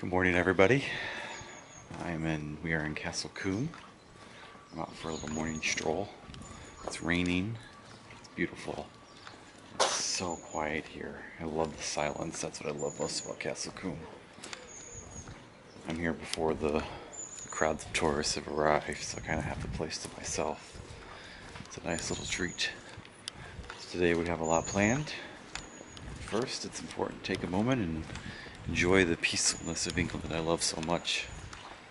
Good morning, everybody. We are in Castle Combe. I'm out for a little morning stroll. It's raining. It's beautiful. It's so quiet here. I love the silence. That's what I love most about Castle Combe. I'm here before the crowds of tourists have arrived, so I kind of have the place to myself. It's a nice little treat. So today we have a lot planned. First, it's important to take a moment and enjoy the peacefulness of England that I love so much.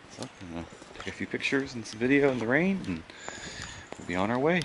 So I'm gonna take a few pictures and some video in the rain, and we'll be on our way.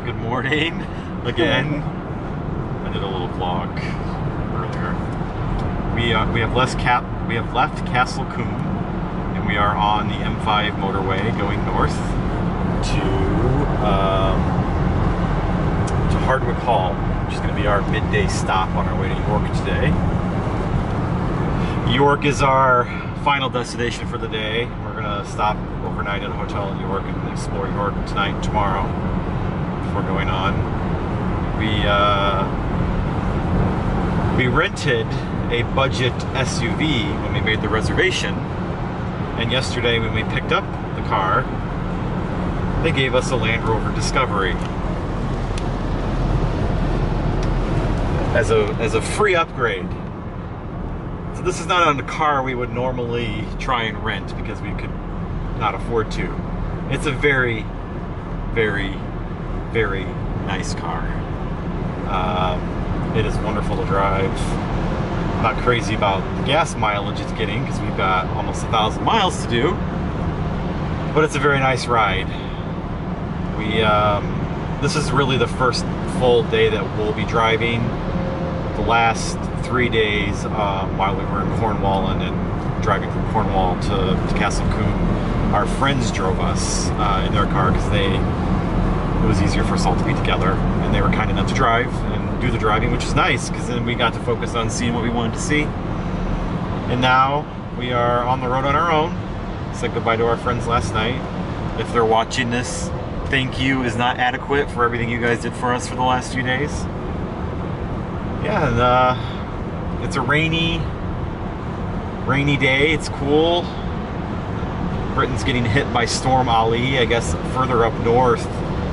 Good morning again. I did a little vlog earlier. We have left Castle Combe, and we are on the M5 motorway going north to Hardwick Hall, which is going to be our midday stop on our way to York today. York is our final destination for the day. We're going to stop overnight at a hotel in York and explore York tonight and tomorrow before going on. We rented a budget SUV when we made the reservation, and yesterday when we picked up the car, they gave us a Land Rover Discovery as a free upgrade. So this is not a car we would normally try and rent because we could not afford to. It's a very, very, very nice car. It is wonderful to drive. I'm not crazy about the gas mileage it's getting because we've got almost 1,000 miles to do, but it's a very nice ride. This is really the first full day that we'll be driving. The last 3 days while we were in Cornwall and driving from Cornwall to Castle Combe, our friends drove us in their car because it was easier for us all to be together, and they were kind enough to drive and do the driving, which is nice because then we got to focus on seeing what we wanted to see. And now we are on the road on our own. Said goodbye to our friends last night. If they're watching this, thank you is not adequate for everything you guys did for us for the last few days. Yeah, and it's a rainy day. It's cool. Britain's getting hit by Storm Ali. I guess further up north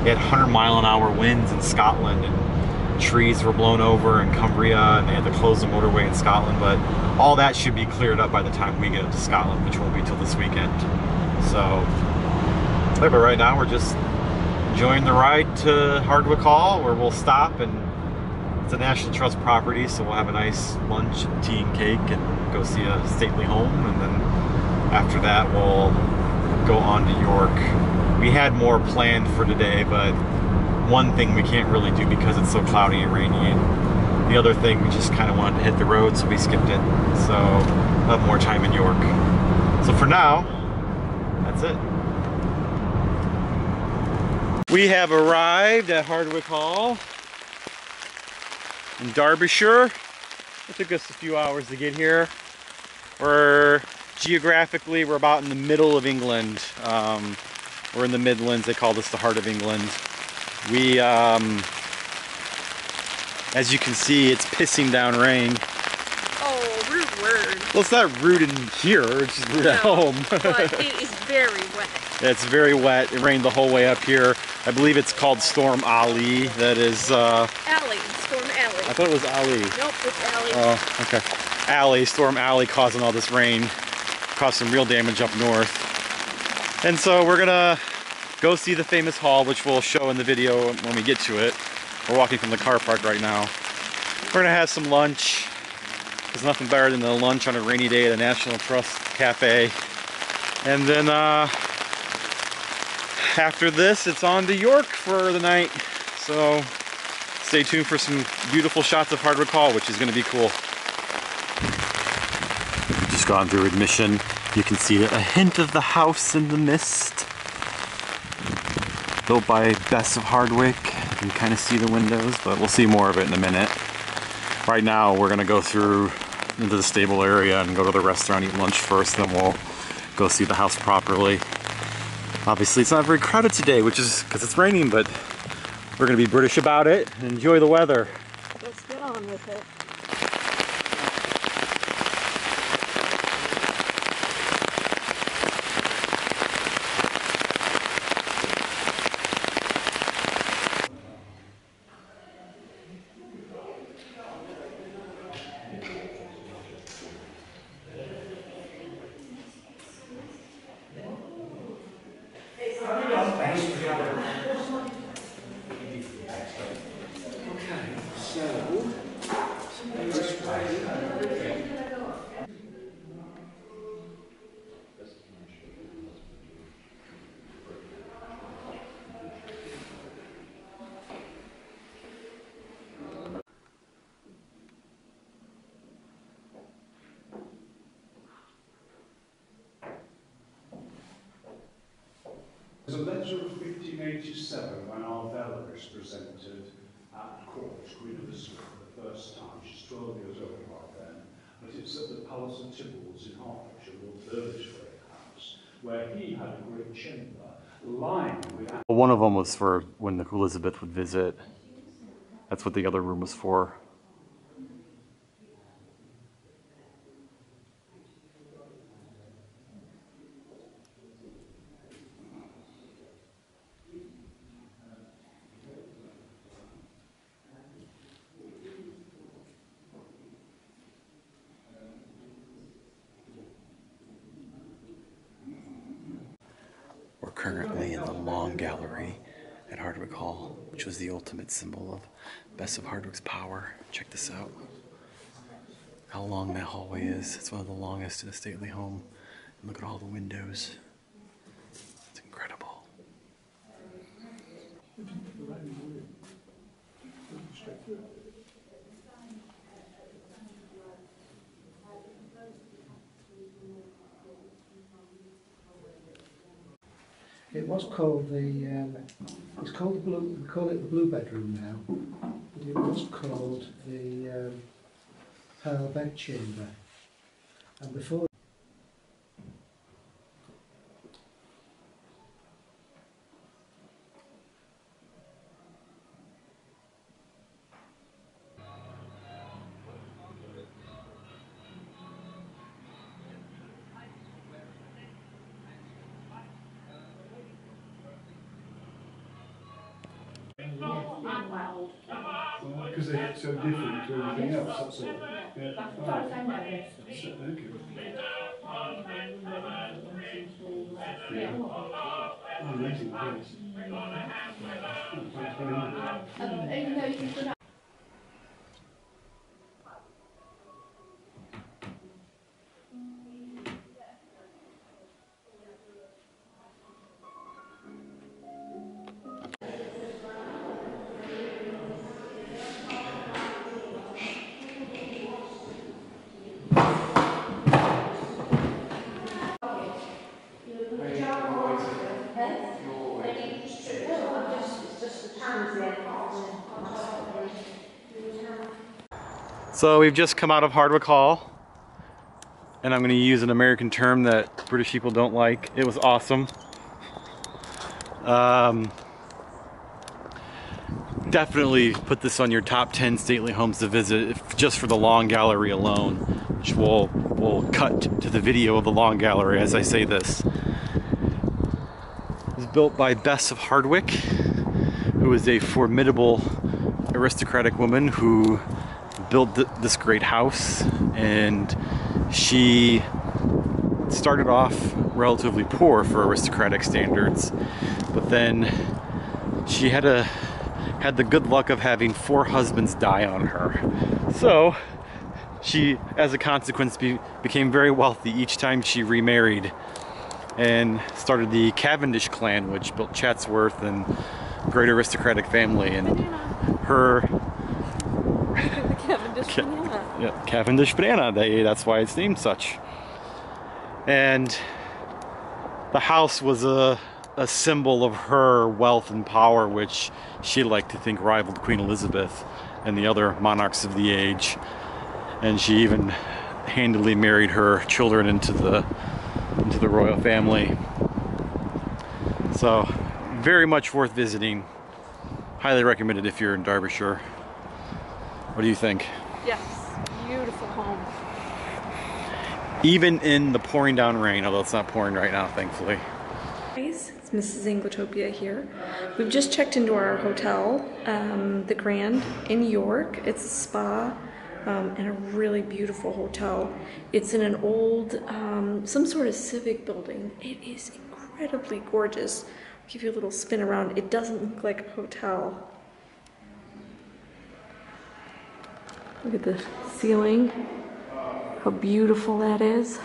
They had 100-mile-an-hour winds in Scotland, and trees were blown over in Cumbria, and they had to close the motorway in Scotland. But all that should be cleared up by the time we get up to Scotland, which won't be till this weekend. So, but right now we're just enjoying the ride to Hardwick Hall, where we'll stop, and it's a National Trust property, so we'll have a nice lunch and tea and cake and go see a stately home, and then after that we'll go on to York. We had more planned for today, but one thing we can't really do because it's so cloudy and rainy, and the other thing we just kind of wanted to hit the road, so we skipped it. So we'll have more time in York. So for now, that's it. We have arrived at Hardwick Hall in Derbyshire. It took us a few hours to get here. Geographically, we're about in the middle of England. We're in the Midlands. They call this the heart of England. We, as you can see, it's pissing down rain. Oh, rude word. Well, it's not rude in here, it's just rude at home. But it is very wet. It's very wet. It rained the whole way up here. I believe it's called Storm Ali. That is, Alley. Storm Alley. I thought it was Ali. Nope, it's Alley. Oh, okay. Alley, Storm Alley, causing all this rain. Caused some real damage up north. And so we're gonna go see the famous hall, which we'll show in the video when we get to it. We're walking from the car park right now. We're gonna have some lunch. There's nothing better than a lunch on a rainy day at a National Trust cafe. And then after this, it's on to York for the night. So stay tuned for some beautiful shots of Hardwick Hall, which is going to be cool. We've just gone through admission. You can see a hint of the house in the mist. Built by Bess of Hardwick. You can kind of see the windows, but we'll see more of it in a minute. Right now, we're going to go through into the stable area and go to the restaurant, eat lunch first, then we'll go see the house properly. Obviously, it's not very crowded today, which is because it's raining, but we're going to be British about it and enjoy the weather. Let's get on with it. There's a letter of 1587 when Arvella is presented at court, Queen Elizabeth, for the first time. She's 12 years old by then, but it's at the Palace of Tibbles in Hertfordshire, Lord Derbyshire House, where he had a great chamber lined with... Well, one of them was for when Elizabeth would visit. That's what the other room was for. We're currently in the long gallery at Hardwick Hall, which was the ultimate symbol of Bess of Hardwick's power. Check this out. How long that hallway is. It's one of the longest in a stately home. And look at all the windows. It's incredible. It was called it's called the blue, we call it the blue bedroom now. But it was called the Pearl Bed Chamber. And before Because they're so different to everything else, that's all. Yeah, fine. So, thank you. Yeah. Oh, amazing, yes. Oh, thanks very much. So we've just come out of Hardwick Hall, and I'm going to use an American term that British people don't like. It was awesome. Definitely put this on your top 10 stately homes to visit, just for the Long Gallery alone, which we'll cut to the video of the Long Gallery as I say this. It was built by Bess of Hardwick, who is a formidable aristocratic woman who built this great house, and she started off relatively poor for aristocratic standards, but then she had the good luck of having 4 husbands die on her. So she, as a consequence, became very wealthy each time she remarried, and started the Cavendish clan, which built Chatsworth and great aristocratic family. And her The Cavendish banana. Yeah, Cavendish banana, that's why it's named such. And the house was a symbol of her wealth and power, which she liked to think rivaled Queen Elizabeth and the other monarchs of the age. And she even handily married her children into the royal family. So very much worth visiting. Highly recommended if you're in Derbyshire. What do you think? Yes, beautiful home. Even in the pouring down rain, although it's not pouring right now, thankfully. Guys, it's Mrs. Anglotopia here. We've just checked into our hotel, the Grand in York. It's a spa and a really beautiful hotel. It's in an old, some sort of civic building. It is incredibly gorgeous. I'll give you a little spin around. It doesn't look like a hotel. Look at the ceiling. How beautiful that is.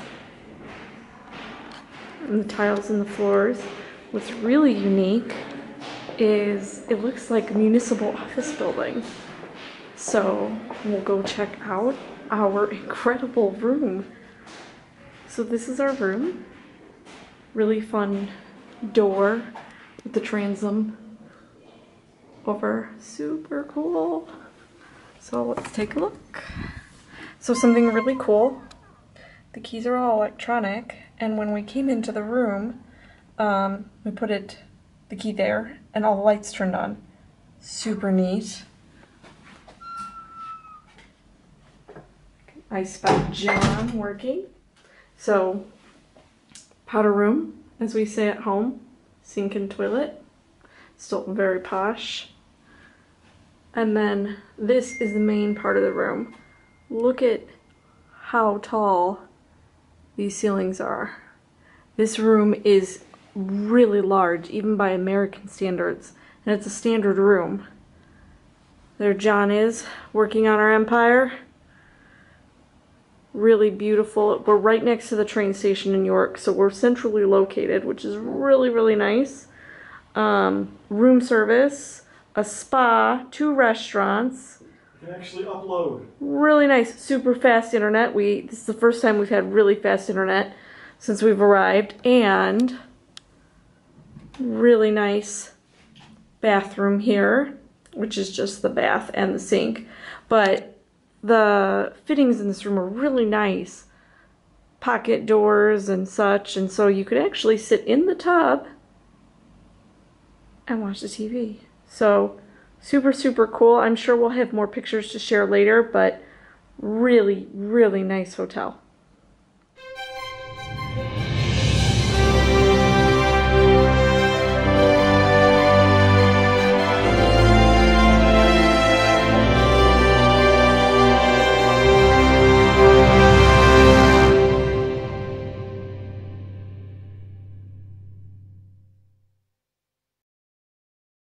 And the tiles in the floors. What's really unique is it looks like a municipal office building. So we'll go check out our incredible room. So this is our room. Really fun door with the transom over. Super cool. So let's take a look. So something really cool, the keys are all electronic, and when we came into the room, we put the key there, and all the lights turned on. Super neat. I spot John working. So, powder room, as we say at home, sink and toilet, still very posh. And then this is the main part of the room. Look at how tall these ceilings are. This room is really large, even by American standards, and it's a standard room. There John is, working on our empire. Really beautiful. We're right next to the train station in York, so we're centrally located, which is really, really nice. Room service, a spa, 2 restaurants. You can actually upload. Really nice, super fast internet. This is the first time we've had really fast internet since we've arrived, and really nice bathroom here, which is just the bath and the sink. But the fittings in this room are really nice. Pocket doors and such, and so you could actually sit in the tub and watch the TV. So super, super cool. I'm sure we'll have more pictures to share later, but really, really nice hotel.